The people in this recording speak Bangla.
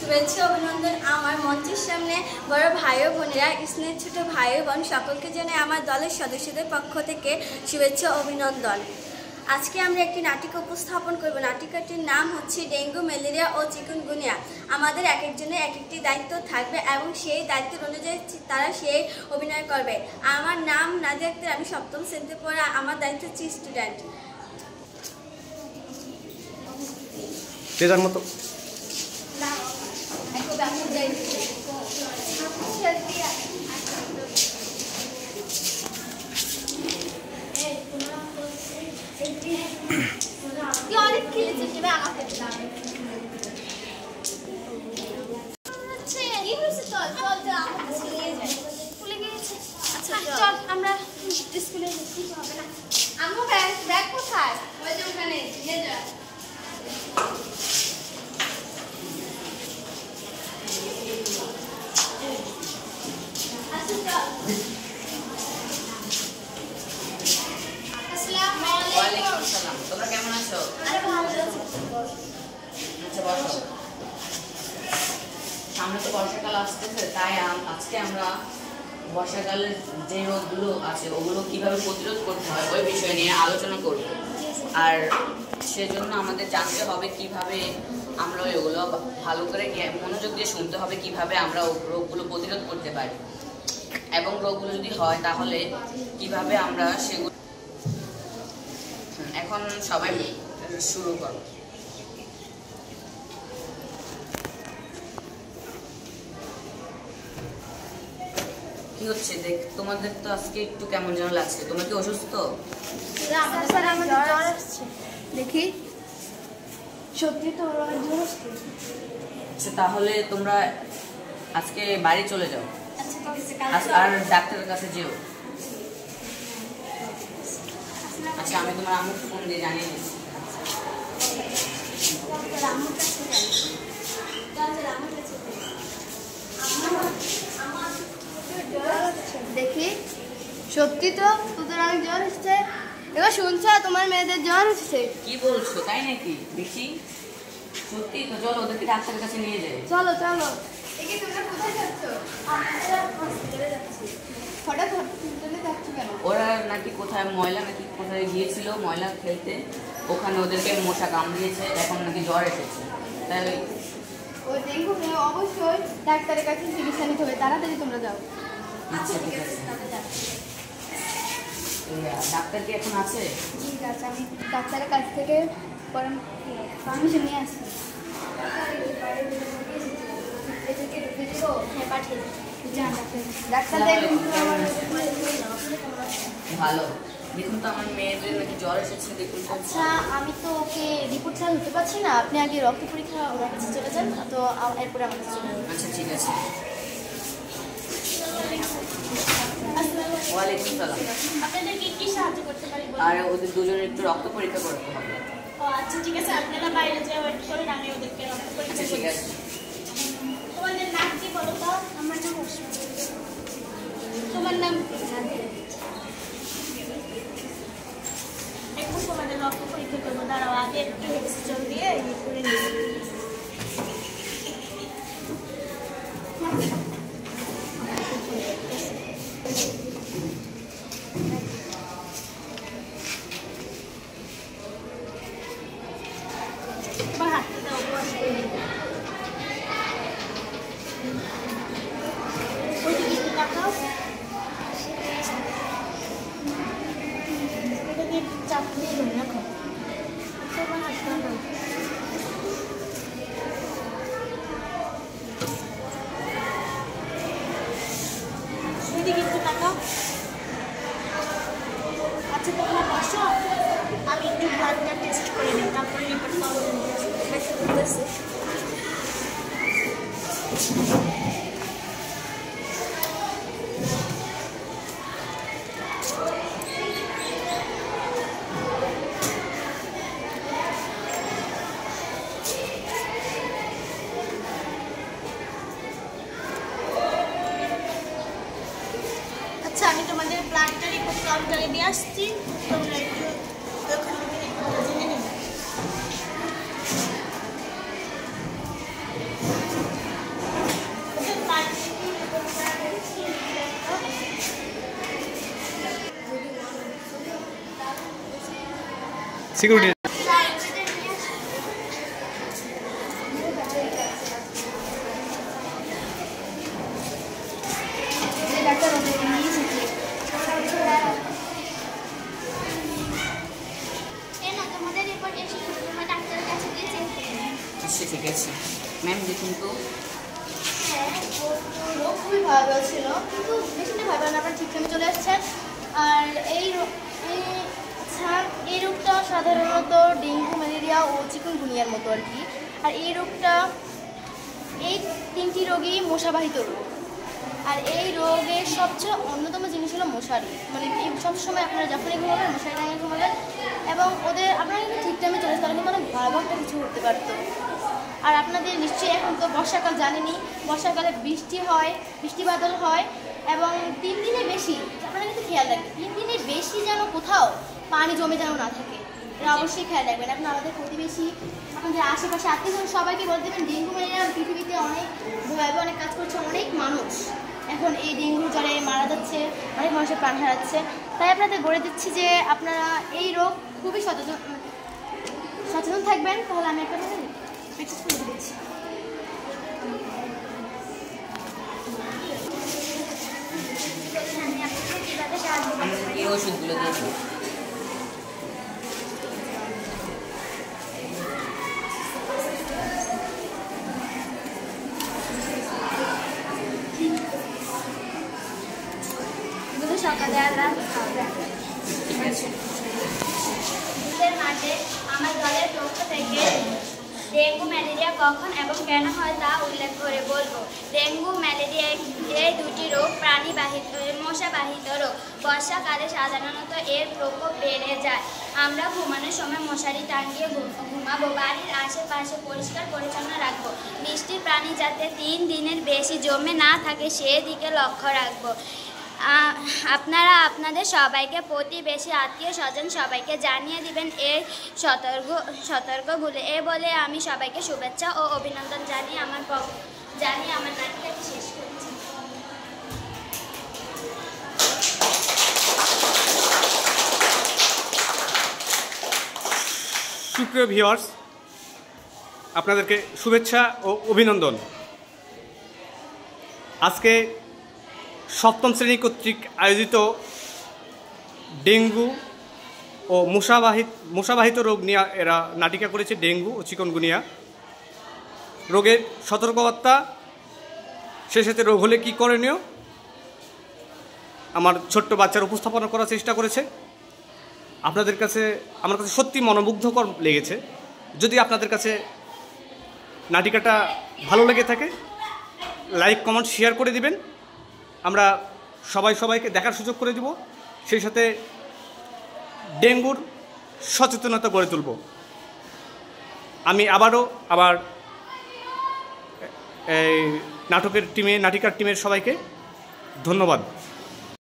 শুভেচ্ছা অভিনন্দন আমার মঞ্চের সামনে বড় ভাই ও বোনেরা, স্নেহের ছোট ভাই ও বোন সকলকে জানাই আমার দলের সদস্যদের পক্ষ থেকে শুভেচ্ছা অভিনন্দন। আজকে আমরা একটি নাটিকা উপস্থাপন করব। নাটিকাটির নাম হচ্ছে ডেঙ্গু, ম্যালেরিয়া ও চিকুনগুনিয়া। আমাদের এক একজনের এক একটি দায়িত্ব থাকবে এবং সেই দায়িত্বের অনুযায়ী তারা সেই অভিনয় করবে। আমার নাম নাদিয়া আক্তার, আমি সপ্তম শ্রেণীতে পড়ে। আমার দায়িত্ব হচ্ছে স্টুডেন্ট। মতো অনেক খেলেছে সেটা আমাকে আমরা স্কুলে হবে না। আমার ব্যাগ কোথায়? ওই যে ওখানে নিয়ে যা। তোমরা কেমন আছো? সামনে তো বর্ষাকাল আসতেছে, তাই আজকে আমরা বর্ষাকালের যে রোগগুলো আছে ওগুলো কিভাবে প্রতিরোধ করতে হয় ওই বিষয় নিয়ে আলোচনা করব। আর সেজন্য আমাদের জানতে হবে কিভাবে আমরা ওগুলো ভালো করে মনোযোগ দিয়ে শুনতে হবে কিভাবে আমরা রোগগুলো প্রতিরোধ করতে পারি এবং রোগগুলো যদি হয় তাহলে কিভাবে আমরা সেগুলো। এখন সবাই শুরু করো। কি হচ্ছে দেখ, তোমাদের তো আজকে একটু কেমন যেন লাগছে। তোমরা কি অসুস্থ? দেখি সত্যি তো তাহলে তোমরা আজকে বাড়ি চলে যাও আর ডাক্তারের কাছে যেও। আচ্ছা, আমি তোমার আম্মুকে ফোন দিয়ে জানিয়ে দিচ্ছি। দেখি সত্যি তো তোদের অনেক জ্বর এসছে। এবার শুনছো তোমার মেয়েদের জ্বর এসছে। কি বলছো, তাই নাকি? দেখি সত্যি তো, চলো ওদেরকে ডাক্তারের কাছে নিয়ে যাই। চলো চলো। দেখি তোমরা কোথায় যাচ্ছ? আমরা হসপিটালে যাচ্ছি। হঠাৎ হসপিটালে যাচ্ছি কেন? ওরা নাকি কোথায় ময়লা নাকি কোথায় গিয়েছিল ময়লা খেলতে, ওখানে ওদেরকে মশা কামড়িয়েছে, এখন নাকি জ্বর এসেছে। তাই ও ডেঙ্গু হলে অবশ্যই ডাক্তারের কাছে চিকিৎসা নিতে হবে। তাড়াতাড়ি তোমরা যাও। আচ্ছা ঠিক আছে। ডাক্তার কি এখন আছে? ঠিক আছে, আমি ডাক্তারের কাছ থেকে পারমিশন নিয়ে আসছি। ভালো। দেখুন তো আমার মেয়েদের নাকি জ্বর এসেছে, দেখুন। আচ্ছা, আমি তো ওকে রিপোর্ট ছাড়া দিতে পারছি না। আপনি আগে রক্ত পরীক্ষা ওর কাছে চলে যান, তো এরপরে আমার কাছে চলে যান। আচ্ছা ঠিক আছে। ওয়ালাইকুম সালাম। আপনাদেরকে কি সাহায্য করতে পারি? আর ওদের দুজনের একটু রক্ত পরীক্ষা করতে হবে। আচ্ছা ঠিক আছে, আপনারা বাইরে যাওয়া ওয়েট করেন, আমি ওদেরকে রক্ত পরীক্ষা আচ্ছা ঠিক আছে। তোমাদের নাম কি বলো তো? আমার নাম তোমার নাম একটু তোমাদের রক্ত পরীক্ষা করবো। দাঁড়াও, আগে একটু হেক্সিজল দিয়ে করে নিই। চাপ দিয়ে ধরে রাখো। সেদিকে একটু তাকাও। আচ্ছা তোমরা বসো, আমি একটু ব্লাডটা টেস্ট করে নিই, তারপরে রিপোর্ট পাবো। আচ্ছা, আমি তোমাদের ব্লাডটা রিপোর্ট কাউন্টারে দিয়ে আসছি, তোমরা একটু ওখান থেকে রিপোর্টটা জেনে নিও। সিকিউরিটি ঠিক আছে ম্যাম, দেখুন তো। রোগ খুবই ভয়াবহ ছিল, কিন্তু বেশি ভয়াবহ না, আপনার ঠিক টাইমে চলে আসছেন। আর এই রোগটা সাধারণত ডেঙ্গু, ম্যালেরিয়া ও চিকুনগুনিয়ার মতো আর কি। আর এই 3টি রোগই মশাবাহিত রোগ। আর এই রোগের সবচেয়ে অন্যতম জিনিস হলো মশারি। মানে সবসময় আপনারা যখনই ঘুমাবেন মশারি টাঙিয়ে ঘুমাবেন, এবং আপনারা কিন্তু ঠিক টাইমে চলে আসতে, কিন্তু অনেক ভয়াবহ একটা কিছু করতে পারতো। আর আপনাদের নিশ্চয়ই এখন তো বর্ষাকাল জানেনি, বর্ষাকালে বৃষ্টি বাদল হয়, এবং 3 দিনের বেশি আপনারা কিন্তু খেয়াল রাখবেন, 3 দিনের বেশি যেন কোথাও পানি জমে যেন না থাকে, এটা অবশ্যই খেয়াল রাখবেন। এখন আমাদের প্রতিবেশী, আপনাদের আশেপাশে আত্মীয়জন সবাইকে বলে দেবেন, ডেঙ্গু ম্যালেরিয়া পৃথিবীতে অনেক ভয়াবহ অনেক কাজ করছে, অনেক মানুষ এখন এই ডেঙ্গু জ্বরে মারা যাচ্ছে, অনেক মানুষের প্রাণ হারাচ্ছে। তাই আপনাদের বলে দিচ্ছি যে আপনারা এই রোগ খুবই সচেতন থাকবেন। তাহলে আমি একটা মেসেজ করে দিচ্ছি। এই ওষুধগুলো দিয়েছি। সকালে আলাম ঠিক আছে। মাঠে আমার দলের পক্ষ থেকে ডেঙ্গু ম্যালেরিয়া কখন এবং কেন হয় তা উল্লেখ করে বলবো। ডেঙ্গু ম্যালেরিয়া এই 2টি রোগ মশাবাহিত রোগ। বর্ষাকালে সাধারণত এর প্রকোপ বেড়ে যায়। আমরা ঘুমানোর সময় মশারি টাঙিয়ে ঘুমাবো। বাড়ির আশেপাশে পরিষ্কার পরিচ্ছন্ন রাখবো। বৃষ্টির পানি যাতে 3 দিনের বেশি জমে না থাকে সেদিকে লক্ষ্য রাখবো। আপনারা আপনাদের সবাইকে, প্রতিবেশী, আত্মীয় স্বজন সবাইকে জানিয়ে দিবেন এই সতর্কগুলো। বলে আমি সবাইকে শুভেচ্ছা ও অভিনন্দন জানিয়ে আমার নাটকটি শেষ করছি। সুপ্রিয় ভিউয়ার্স, আপনাদেরকে শুভেচ্ছা ও অভিনন্দন। আজকে 7ম শ্রেণী কর্তৃক আয়োজিত ডেঙ্গু ও মশাবাহিত রোগ নিয়ে এরা নাটিকা করেছে, ডেঙ্গু ও চিকুনগুনিয়া রোগের সতর্কবার্তা, সে সাথে রোগ হলে কী করণীয় আমার ছোট্ট বাচ্চার উপস্থাপনা করার চেষ্টা করেছে। আমার কাছে সত্যি মনোমুগ্ধকর লেগেছে। যদি আপনাদের কাছে নাটিকাটা ভালো লেগে থাকে, লাইক, কমেন্ট, শেয়ার করে দিবেন। আমরা সবাইকে দেখার সুযোগ করে দিব, সেই সাথে ডেঙ্গুর সচেতনতা গড়ে তুলব। আমি আবার এই নাটিকার টিমের সবাইকে ধন্যবাদ।